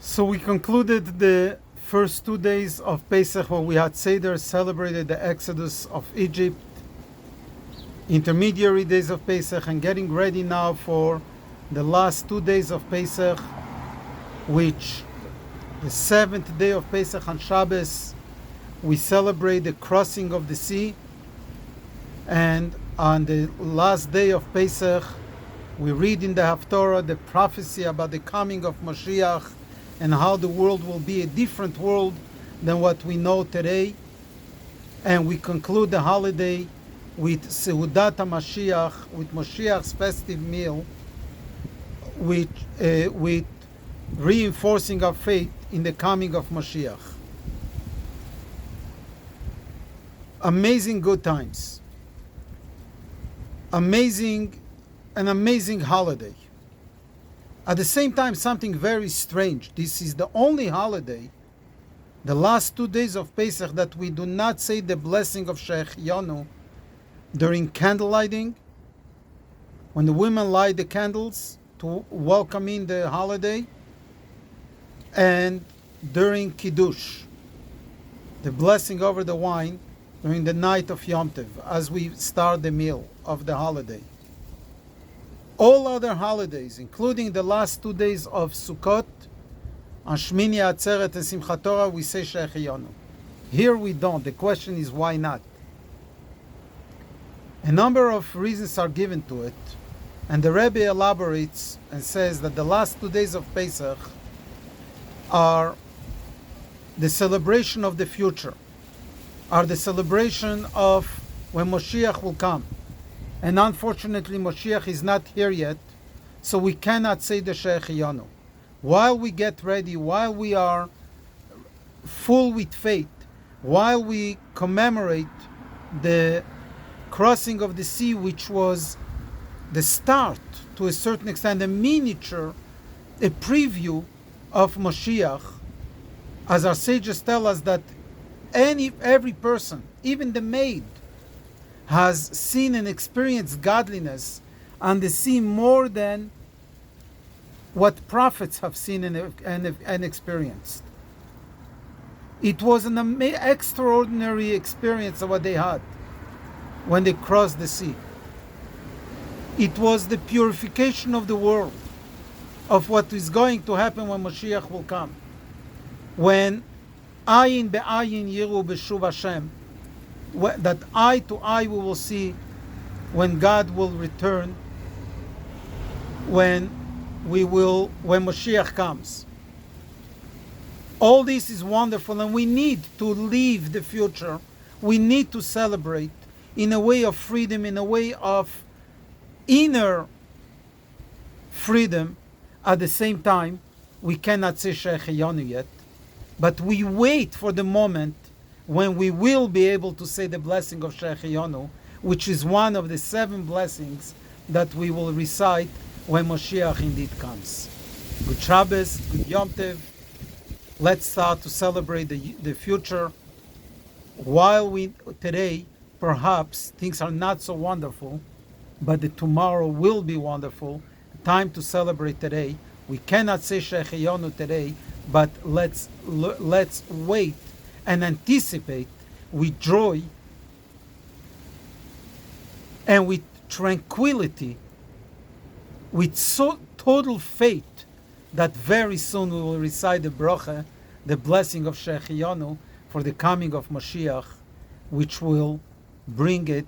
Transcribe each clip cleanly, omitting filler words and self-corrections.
So we concluded the first 2 days of Pesach where we had Seder, celebrated the Exodus of Egypt, intermediary days of Pesach, and getting ready now for the last 2 days of Pesach, which the seventh day of Pesach on Shabbos, we celebrate the crossing of the sea, and on the last day of Pesach, we read in the Haftorah the prophecy about the coming of Mashiach and how the world will be a different world than what we know today. And we conclude the holiday with Seudat HaMashiach, with Mashiach's festive meal, with reinforcing our faith in the coming of Mashiach. Amazing good times. An amazing holiday. At the same time, something very strange. This is the only holiday, the last 2 days of Pesach, that we do not say the blessing of Shehecheyanu during candle lighting, when the women light the candles to welcome in the holiday, and during Kiddush, the blessing over the wine during the night of Yom Tov, as we start the meal of the holiday. All other holidays, including the last 2 days of Sukkot, on Shmini Atzeret and Simchat Torah, we say Shehecheyanu. Here we don't. The question is, why not? A number of reasons are given to it, and the Rebbe elaborates and says that the last 2 days of Pesach are the celebration of the future, are the celebration of when Moshiach will come. And unfortunately, Moshiach is not here yet, so we cannot say the Shehecheyanu. While we get ready, while we are full with faith, while we commemorate the crossing of the sea, which was the start, to a certain extent, a miniature, a preview of Moshiach, as our sages tell us that every person, even the maid, has seen and experienced godliness on the sea more than what prophets have seen and experienced. It was an extraordinary experience of what they had when they crossed the sea. It was the purification of the world, of what is going to happen when Mashiach will come. When ayin be'ayin yiru b'shuv Hashem, that eye to eye we will see when God will return, when Mashiach comes. All this is wonderful, and we need to live the future. We need to celebrate in a way of freedom, in a way of inner freedom. At the same time, we cannot say Shehecheyanu yet, but we wait for the moment when we will be able to say the blessing of Shehecheyanu, which is one of the 7 blessings that we will recite when Moshiach indeed comes. Good Shabbos, good Yom Tov. Let's start to celebrate the future. While today, perhaps, things are not so wonderful, but the tomorrow will be wonderful. Time to celebrate today. We cannot say Shehecheyanu today, but let's wait and anticipate with joy and with tranquility, with so total faith, that very soon we will recite the bracha, the blessing of Shehecheyanu, for the coming of Mashiach, which will bring it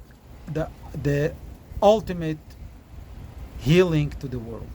the ultimate healing to the world.